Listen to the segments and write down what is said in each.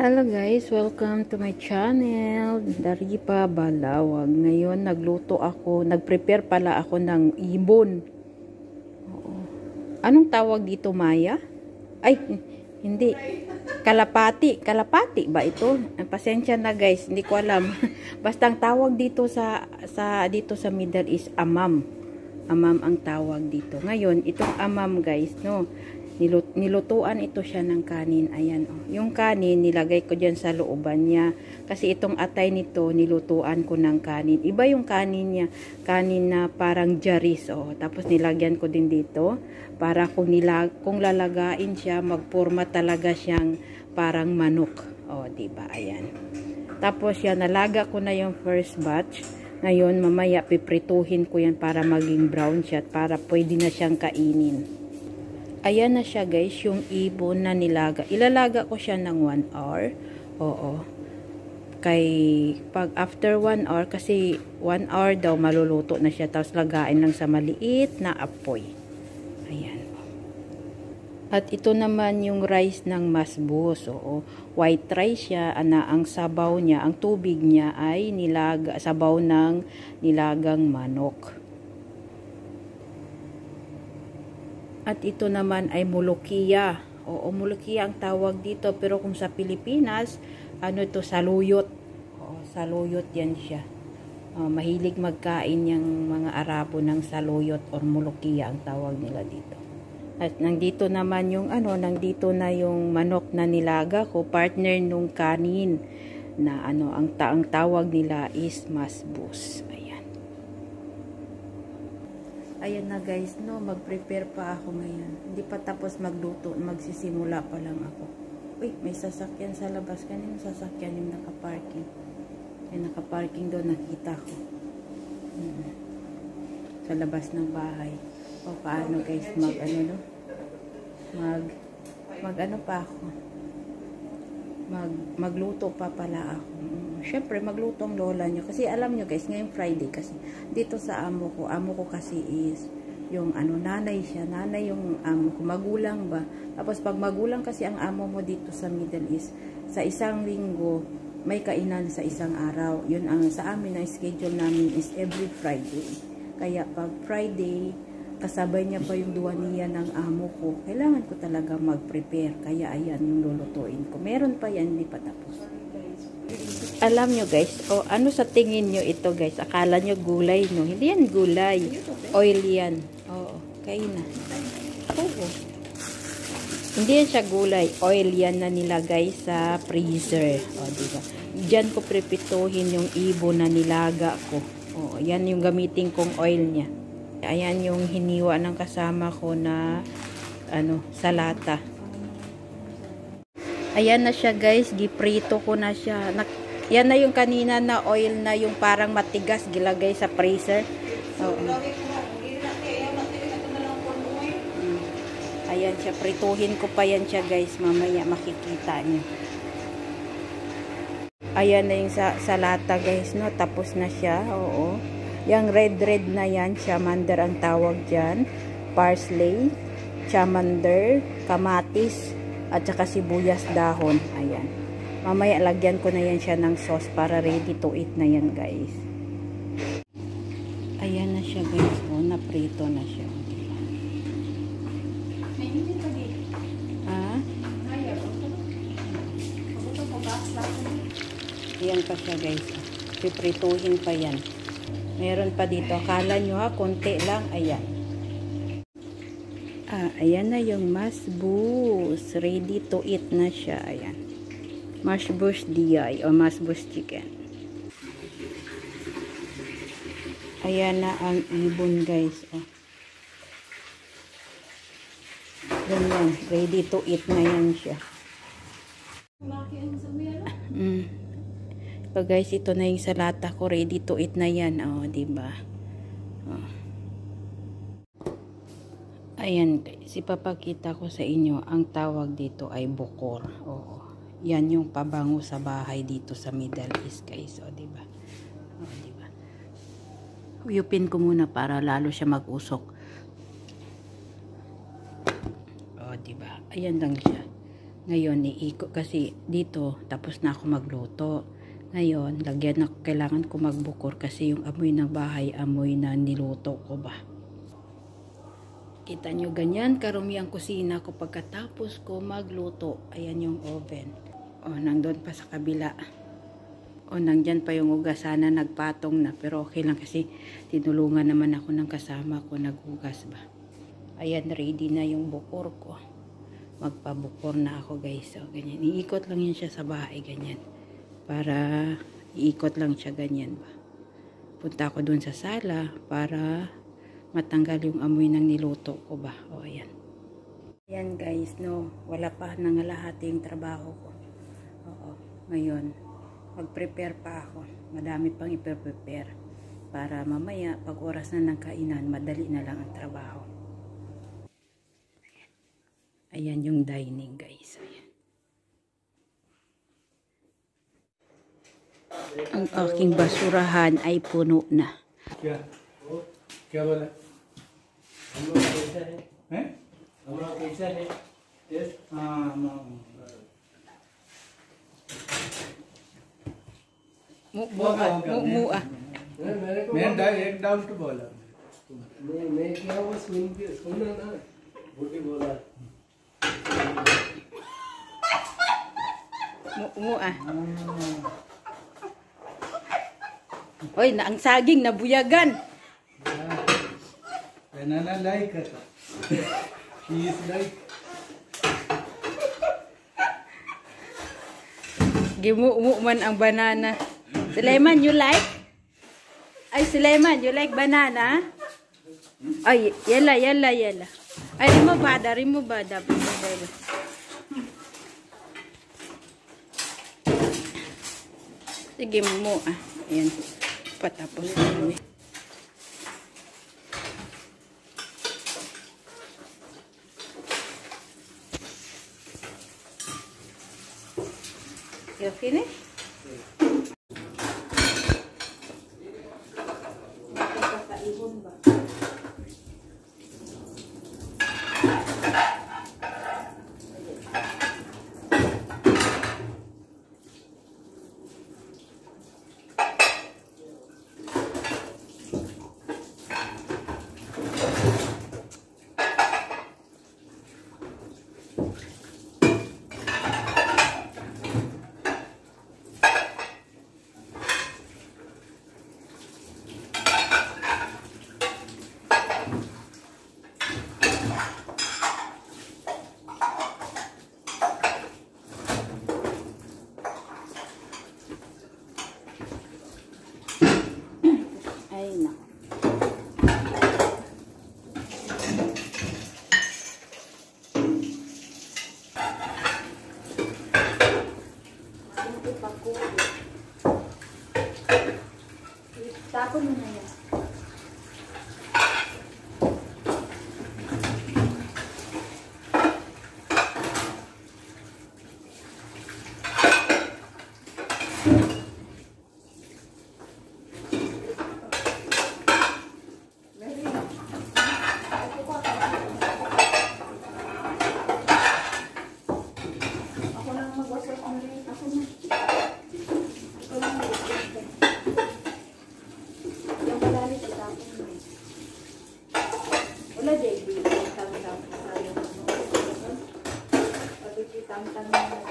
Hello guys, welcome to my channel, Daripa Balawag. Ngayon nagprepare pala ako ng ibon. Oo. Anong tawag dito, Maya? Ay, hindi. Kalapati ba ito? Pasensya na guys, hindi ko alam. Basta ang tawag dito sa Middle East, amam. Amam ang tawag dito. Ngayon, itong amam guys, no. Nilutuan ito siya ng kanin. Ayan, oh. Yung kanin, nilagay ko dyan sa looban niya. Kasi itong atay nito, nilutuan ko ng kanin. Iba yung kanin niya. Kanin na parang jaris. Oh. Tapos nilagyan ko din dito. Para kung lalagain siya, magpurma talaga siyang parang manok. Oh, diba? Ayan. Tapos yan, nalaga ko na yung first batch. Ngayon, mamaya piprituhin ko yan para maging brown siya. Para pwede na siyang kainin. Ayan na siya guys, yung ibon na nilaga. Ilalaga ko siya ng 1 hour. Oo. Pag after 1 hour, kasi 1 hour daw maluluto na siya. Tapos lagain lang sa maliit na apoy. Ayan. At ito naman yung rice ng masbus. Oo. White rice siya. Ang sabaw niya, ang tubig niya ay sabaw ng nilagang manok. At ito naman ay mulukiya. Oo, mulukiya ang tawag dito. Pero kung sa Pilipinas, ano ito, saluyot. Oo, saluyot yan siya. Mahilig magkain yung mga Arabo ng saluyot or mulukiya ang tawag nila dito. At nandito naman yung nandito na yung manok na nilaga ko, partner nung kanin na ang tawag nila is masbus. Ayan na guys, no, mag-prepare pa ako ngayon. Hindi pa tapos magluto, magsisimula pa lang ako. Uy, may sasakyan sa labas. Kanino sasakyan yung nakaparking? Yung nakaparking doon, nakita ko. Sa labas ng bahay. O paano guys, magluto pa pala ako. Syempre magluto ang lola nyo kasi alam nyo guys, ngayong Friday kasi dito sa amo ko kasi is yung nanay siya, nanay yung amo ko, magulang ba. Tapos pag magulang kasi ang amo mo dito sa Middle East, sa isang linggo may kainan sa isang araw. Yun ang sa amin na schedule namin is every Friday. Kaya pag Friday kasabay niya pa yung duwaniya ng amo ko, kailangan ko talaga mag-prepare. Kaya ayan yung lulutuin ko. Meron pa yan, hindi pa tapos. Alam nyo guys, ano sa tingin nyo ito guys? Akala nyo gulay, no? Hindi yan gulay. Oil yan. Oo, kain na. Oo. Hindi yan siya gulay. Oil yan na nilagay sa freezer. O, diba? Diyan ko prepituhin yung ibon na nilaga ko. Oo, yan yung gamitin kong oil niya. Ayan yung hiniwa ng kasama ko na sa lata. Ayan na siya guys, giprito ko na siya. Yan na yung kanina na oil na yung parang matigas gilagay sa freezer. Oo. Ayan siya, prituhin ko pa yan siya guys, mamaya makikita niyo. Ayan na yung sa lata guys, no, tapos na siya. Oo. Yang red na yan, chamander ang tawag dyan. Parsley, chamander, kamatis, at saka sibuyas dahon. Ayan. Mamaya lagyan ko na yan siya ng sauce para ready to eat na yan guys. Ayan na siya guys. O, naprito na siya. Ayan pa siya guys. Piprituhin pa yan. Meron pa dito. Akala nyo konti lang. Ayan. Ayan na yung masbus. Ready to eat na siya. Ayan. Masbus DI o masbus chicken. Ayan na ang ibon guys. Ganyan. Ready to eat na yan siya. So guys, ito na yung salata ko, ready to eat na yan. Diba? Ayan guys, ipapakita ko sa inyo, ang tawag dito ay bukor. Yan yung pabango sa bahay dito sa Middle East guys. Diba? Diba? Uyupin ko muna para lalo siya mag-usok. Diba? Ayan lang siya. Ngayon, iikot kasi dito, tapos na ako magluto. Ngayon, kailangan ko magbukor kasi yung amoy ng bahay, amoy na niluto ko ba. Kita nyo, ganyan karumi ang kusina ko pagkatapos ko magluto. Ayan yung oven. O, nandun pa sa kabila. O, nandyan pa yung ugas. Sana nagpatong na. Pero okay lang kasi tinulungan naman ako ng kasama ko naghugas ba. Ayan, ready na yung bukor ko. Magpabukor na ako guys. So, ganyan. Iikot lang yan siya sa bahay. Ganyan. Para iikot lang siya ganyan ba. Punta ako dun sa sala para matanggal yung amoy ng niluto ko ba. O, ayan. Ayan guys, no. Wala pa nangalahating trabaho ko. Oo. Ngayon, mag-prepare pa ako. Madami pang i-prepare. Para mamaya, pag oras na ng kainan, madali na lang ang trabaho. Ayan yung dining guys. Ayan. Ang aking basurahan ay puno na. क्या क्या बोला हम लोग कैसा है हैं हम लोग कैसा है टेस्ट हाँ Mua. मैंने एक डाउट बोला मैं क्या वो सुनना ना बूटी बोला Mua. Oy, na ang saging nabuyagan. banana like her she is like Gimu man ang banana. Sulaiman, you like? Ay, Sulaiman, you like banana? Ay, yala. Ay, remove bada. Sige mo Ayan. Patapos na kami. You finish? Ay, nako. Tapon mo na yan. Wala David, tang-tang tayo. Tang-tang na.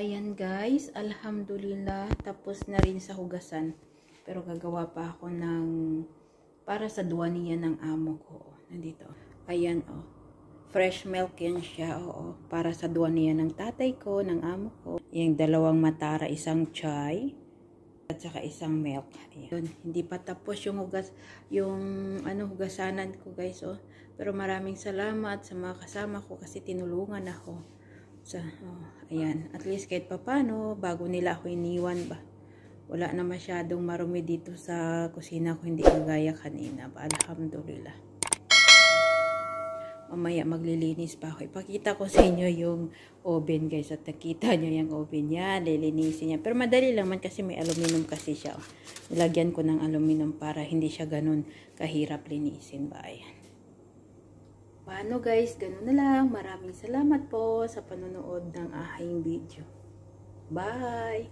Ayan guys, alhamdulillah, tapos na rin sa hugasan. Pero gagawa pa ako ng para sa duwaniya ng amo ko. Nandito. Ayan oh. Fresh milk yan siya, oo. Para sa duwaniya ng tatay ko, ng amo ko. Yung 2 matara, isang chai at saka isang milk. Ayan. Hindi pa tapos yung hugasanan ko guys oh. Pero maraming salamat sa mga kasama ko kasi tinulungan ako. So, ayan. At least kahit papano, bago nila ako iniwan ba. Wala na masyadong marumi dito sa kusina ko, hindi kagaya kanina ba. Alhamdulillah. Mamaya maglilinis pa ako. Ipakita ko sa inyo yung oven guys. At nakita nyo yung oven niya. Lilinisin niya. Pero madali lang man kasi may aluminum kasi siya. Nilagyan ko ng aluminum para hindi siya ganun kahirap linisin ba. Ayan. Paano guys, ganun na lang. Maraming salamat po sa panonood ng aking video. Bye!